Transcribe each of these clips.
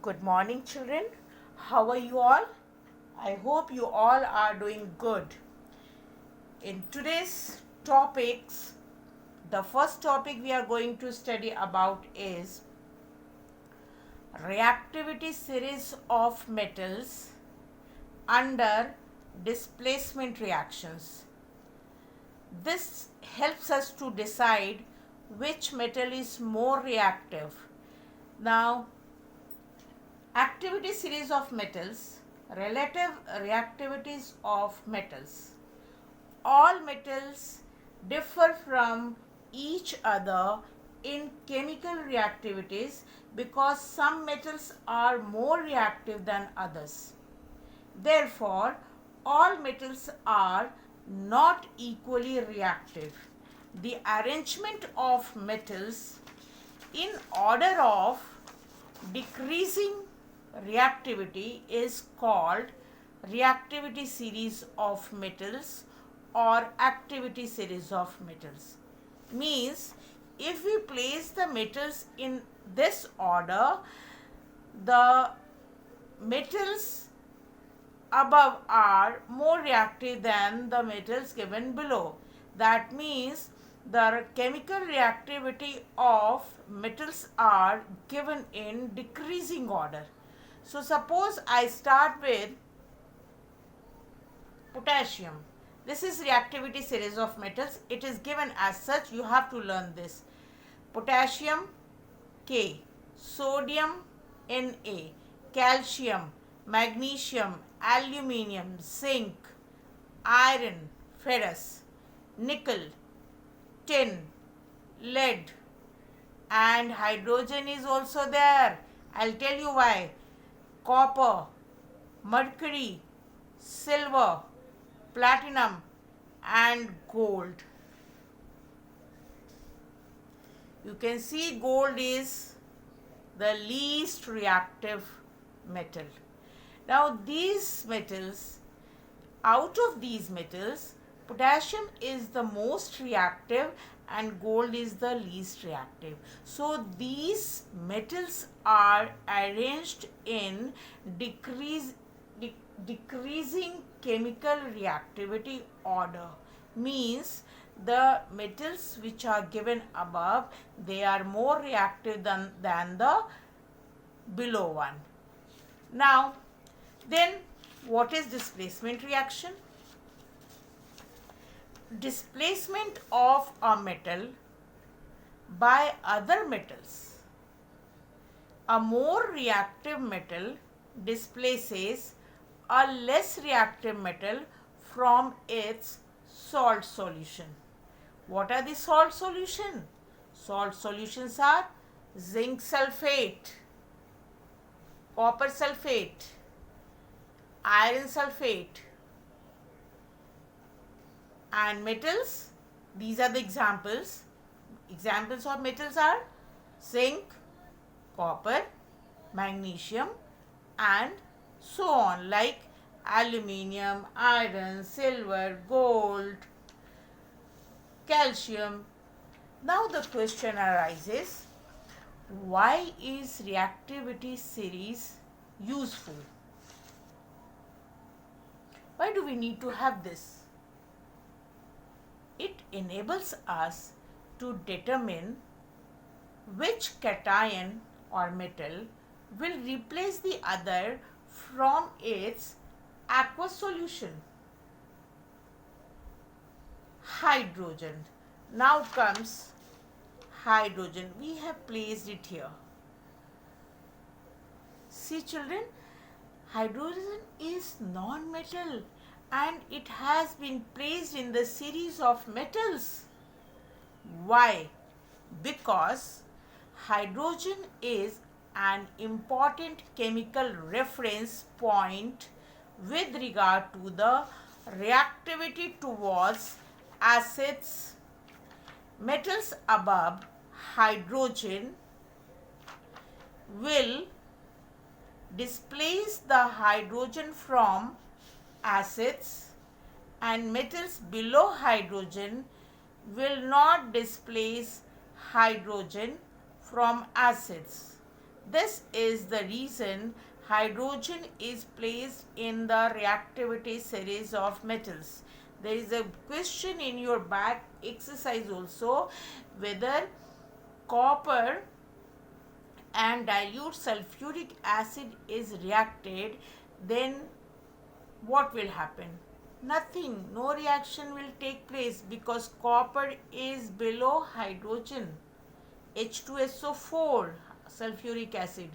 Good morning, children. How are you all? I hope you all are doing good. In today's topics, the first topic we are going to study about is reactivity series of metals under displacement reactions. This helps us to decide which metal is more reactive. Now, activity series of metals, relative reactivities of metals. All metals differ from each other in chemical reactivities because some metals are more reactive than others. Therefore, all metals are not equally reactive. The arrangement of metals in order of decreasing reactivity is called reactivity series of metals or activity series of metals. Means if we place the metals in this order, the metals above are more reactive than the metals given below. That means the chemical reactivity of metals are given in decreasing order. So suppose I start with potassium. This is reactivity series of metals. It is given as such. You have to learn this. Potassium K, sodium Na, calcium, magnesium, aluminium, zinc, iron, ferrous, nickel, tin, lead, and hydrogen is also there. I'll tell you why. Copper, mercury, silver, platinum, and gold. You can see gold is the least reactive metal. Now these metals, out of these metals, potassium is the most reactive and gold is the least reactive. So these metals are arranged in decreasing chemical reactivity order. Means the metals which are given above, they are more reactive than the below one. Now then, what is displacement reaction? Displacement of a metal by other metals. A more reactive metal displaces a less reactive metal from its salt solution. What are the salt solution? Salt solutions are zinc sulfate, copper sulfate, iron sulfate, and metals. These are the examples. Examples of metals are zinc, copper, magnesium, and so on, like aluminium, iron, silver, gold, calcium. Now the question arises, why is reactivity series useful? Why do we need to have this? It enables us to determine which cation or metal will replace the other from its aqueous solution. Hydrogen. Now comes hydrogen. We have placed it here. See children, hydrogen is non-metal and it has been placed in the series of metals. Why? Because hydrogen is an important chemical reference point with regard to the reactivity towards acids. Metals above hydrogen will displace the hydrogen from acids and metals below hydrogen will not displace hydrogen from acids. This is the reason hydrogen is placed in the reactivity series of metals. There is a question in your back exercise also, whether copper and dilute sulfuric acid is reacted, then what will happen? Nothing, no reaction will take place because copper is below hydrogen, H2SO4, sulfuric acid,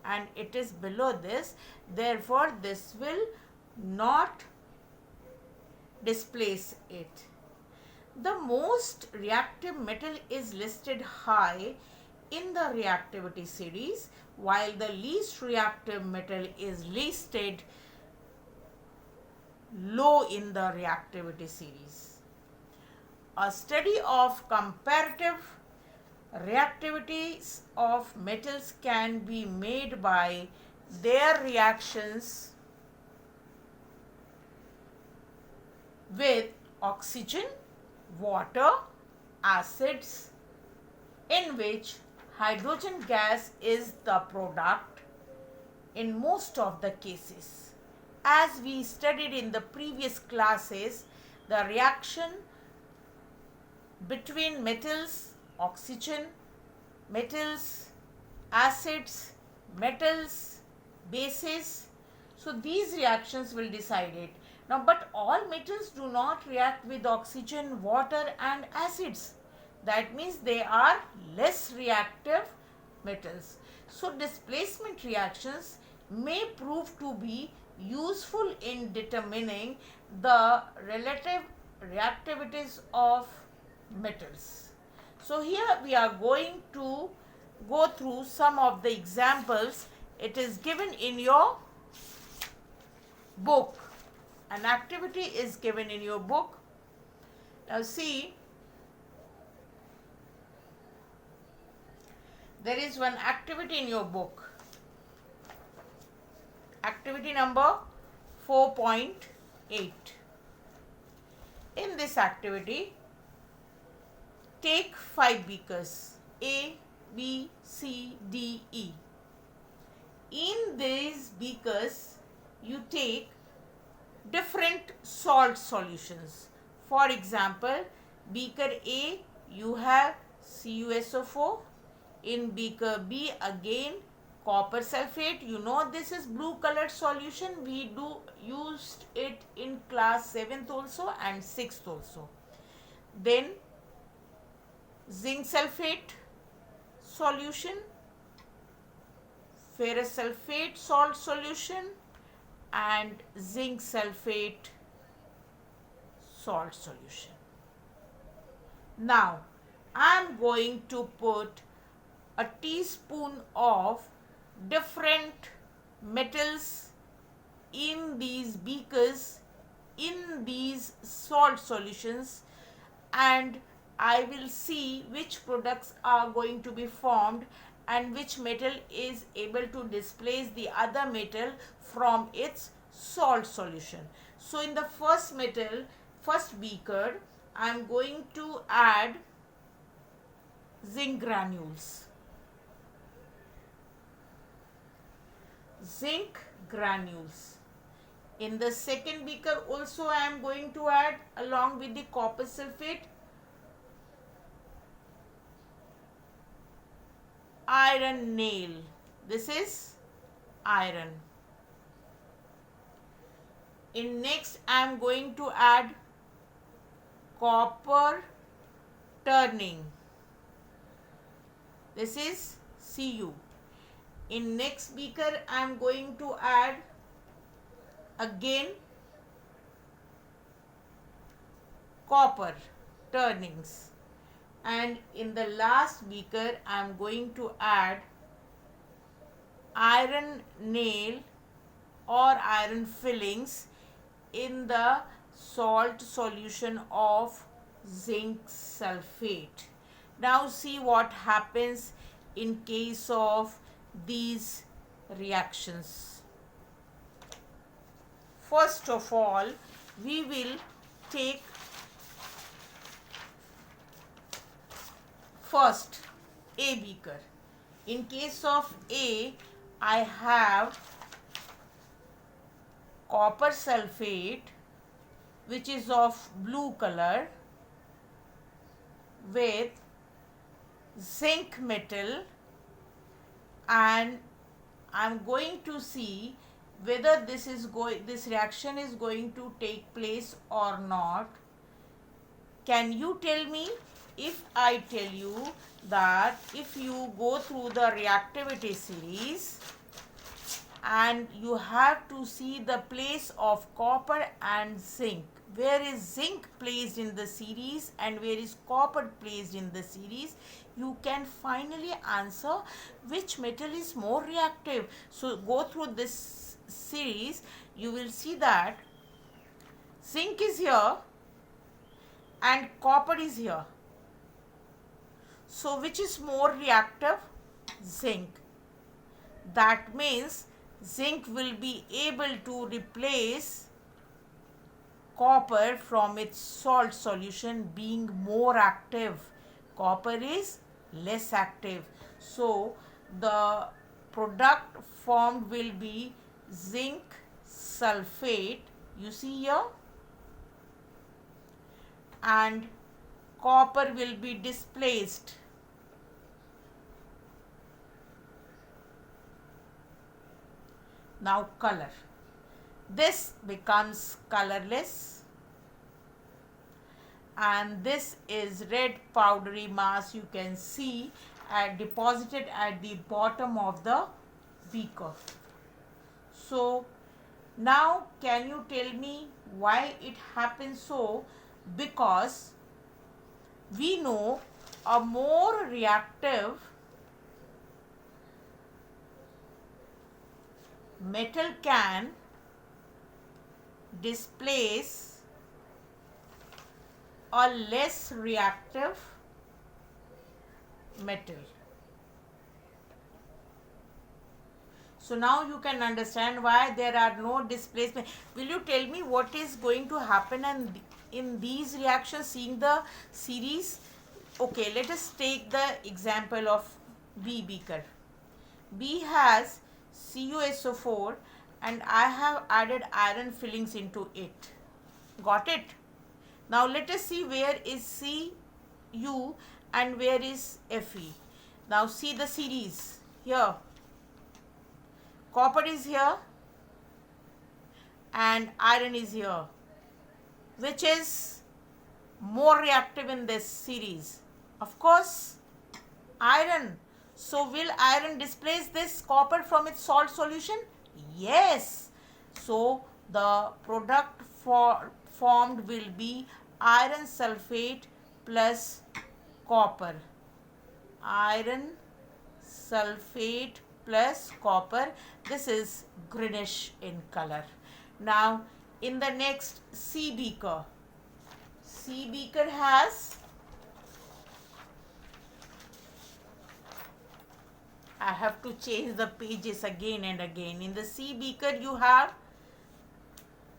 and it is below this. Therefore, this will not displace it. The most reactive metal is listed high in the reactivity series, while the least reactive metal is listed low in the reactivity series. A study of comparative reactivities of metals can be made by their reactions with oxygen, water, acids, in which hydrogen gas is the product in most of the cases. As we studied in the previous classes, the reaction between metals, oxygen, metals, acids, metals, bases. So these reactions will decide it. Now, but all metals do not react with oxygen, water and acids. That means they are less reactive metals. So displacement reactions may prove to be useful in determining the relative reactivities of metals. So here we are going to go through some of the examples. It is given in your book. An activity is given in your book. Now see, there is one activity in your book. Activity number 4.8. In this activity, take 5 beakers A, B, C, D, E. In these beakers, you take different salt solutions. For example, beaker A, you have CuSO4. In beaker B, again copper sulfate. You know this is blue colored solution. We used it in class 7th also and 6th also. Then zinc sulfate solution, ferrous sulfate salt solution and zinc sulfate salt solution. Now I am going to put a teaspoon of different metals in these beakers, in these salt solutions, and I will see which products are going to be formed and which metal is able to displace the other metal from its salt solution. So in the first beaker, I am going to add zinc granules. Zinc granules. In the second beaker also I am going to add, along with the copper sulfate, iron nail. This is iron. In next I am going to add copper turning. This is Cu. In next beaker I am going to add again copper turnings, and in the last beaker I am going to add iron nail or iron fillings in the salt solution of zinc sulfate. Now see what happens in case of these reactions. First of all, we will take first A beaker. In case of A, I have copper sulfate, which is of blue color, with zinc metal, and I'm going to see whether this reaction is going to take place or not. Can you tell me? If I tell you that if you go through the reactivity series and you have to see the place of copper and zinc, where is zinc placed in the series and where is copper placed in the series, you can finally answer which metal is more reactive. So go through this series, you will see that zinc is here and copper is here. So which is more reactive? Zinc. That means zinc will be able to replace copper from its salt solution, being more active. Copper is less active. So the product formed will be zinc sulfate, you see here, and copper will be displaced. Now color. This becomes colorless, and this is red powdery mass, you can see, deposited at the bottom of the beaker. So now can you tell me why it happens so? Because we know a more reactive metal can displace a less reactive metal. So now you can understand why there are no displacement. Will you tell me what is going to happen in these reactions, seeing the series? Okay, let us take the example of B beaker. B has CuSO4 and I have added iron fillings into it. Got it? Now let us see where is Cu and where is Fe. Now see the series here. Copper is here and iron is here. Which is more reactive in this series? Of course, iron. So will iron displace this copper from its salt solution? Yes. So the product formed will be iron sulfate plus copper. Iron sulfate plus copper. This is greenish in color. Now in the next C beaker. C beaker has, I have to change the pages again and again. In the C beaker you have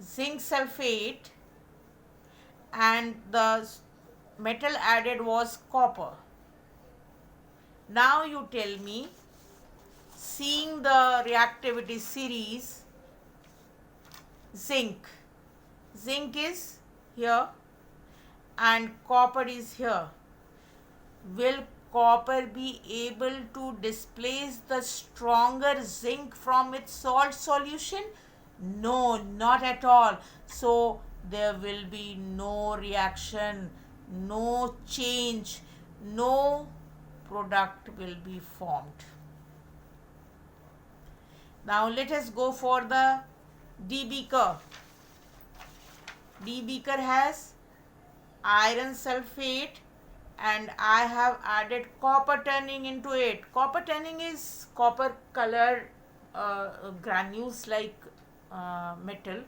zinc sulfate and the metal added was copper. Now you tell me, seeing the reactivity series, zinc is here and copper is here. Will copper be able to displace the stronger zinc from its salt solution? No, not at all. So there will be no reaction, no change, no product will be formed. Now let us go for the D beaker. D beaker has iron sulfate and I have added copper turning into it. Copper turning is copper color granules like metal.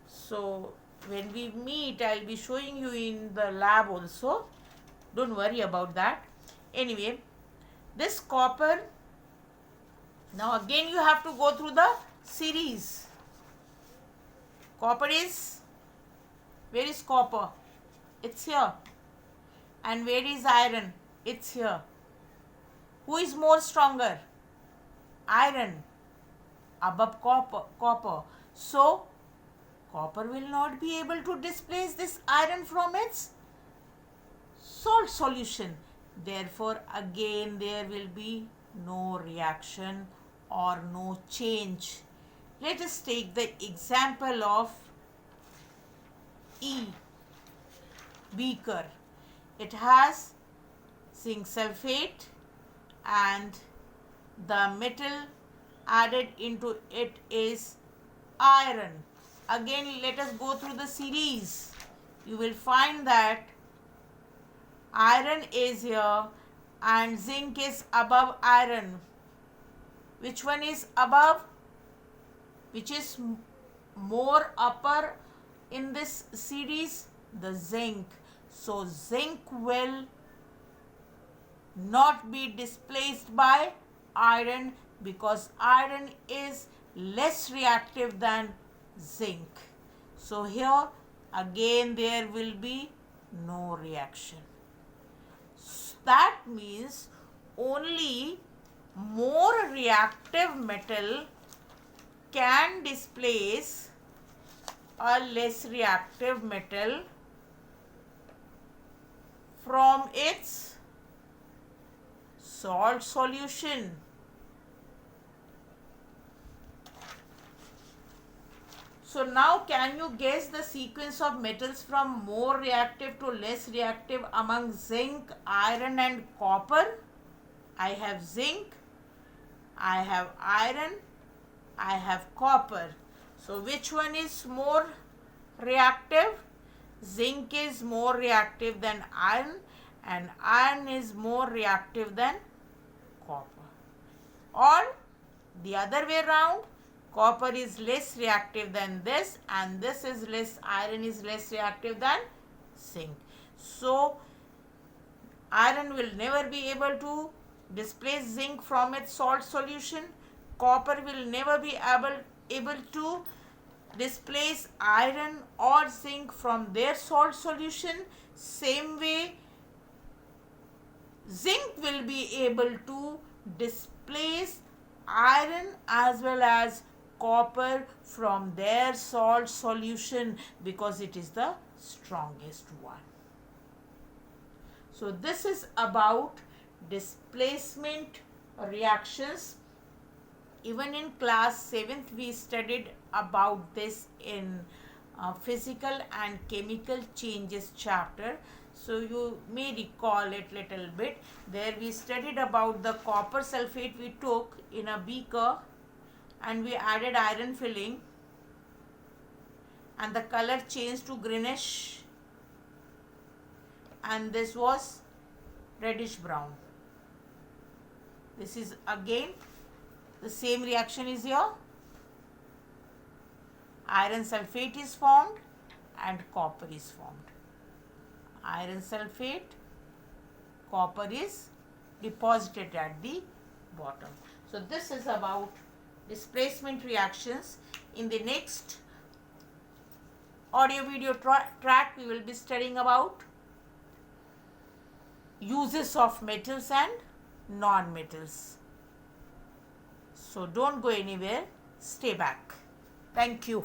So when we meet, I'll be showing you in the lab also. Don't worry about that. Anyway, this copper, now again you have to go through the series. Copper is, where is copper? It's here. And where is iron? It's here. Who is more stronger? Iron above copper. So copper will not be able to displace this iron from its salt solution. Therefore, again there will be no reaction or no change. Let us take the example of E beaker. It has zinc sulfate and the metal added into it is iron. Again, let us go through the series. You will find that iron is here and zinc is above iron. Which one is above? Which is more upper in this series? The zinc. So zinc will not be displaced by iron because iron is less reactive than zinc. So here again there will be no reaction. That means only more reactive metal can displace a less reactive metal from its salt solution. So now can you guess the sequence of metals from more reactive to less reactive among zinc, iron and copper? I have zinc, I have iron, I have copper. So which one is more reactive? Zinc is more reactive than iron and iron is more reactive than copper. Or the other way around, copper is less reactive than this and this is less, iron is less reactive than zinc. So iron will never be able to displace zinc from its salt solution. Copper will never be able to displace iron or zinc from their salt solution. Same way, zinc will be able to displace iron as well as copper from their salt solution because it is the strongest one. So this is about displacement reactions. Even in class 7th we studied about this in physical and chemical changes chapter. So you may recall it little bit. There we studied about the copper sulfate we took in a beaker and we added iron filling and the color changed to greenish and this was reddish brown. This is again the same reaction is here. Iron sulfate is formed and copper is formed. Iron sulfate, copper is deposited at the bottom. So this is about displacement reactions. In the next audio video track we will be studying about uses of metals and non-metals. So don't go anywhere, stay back. Thank you.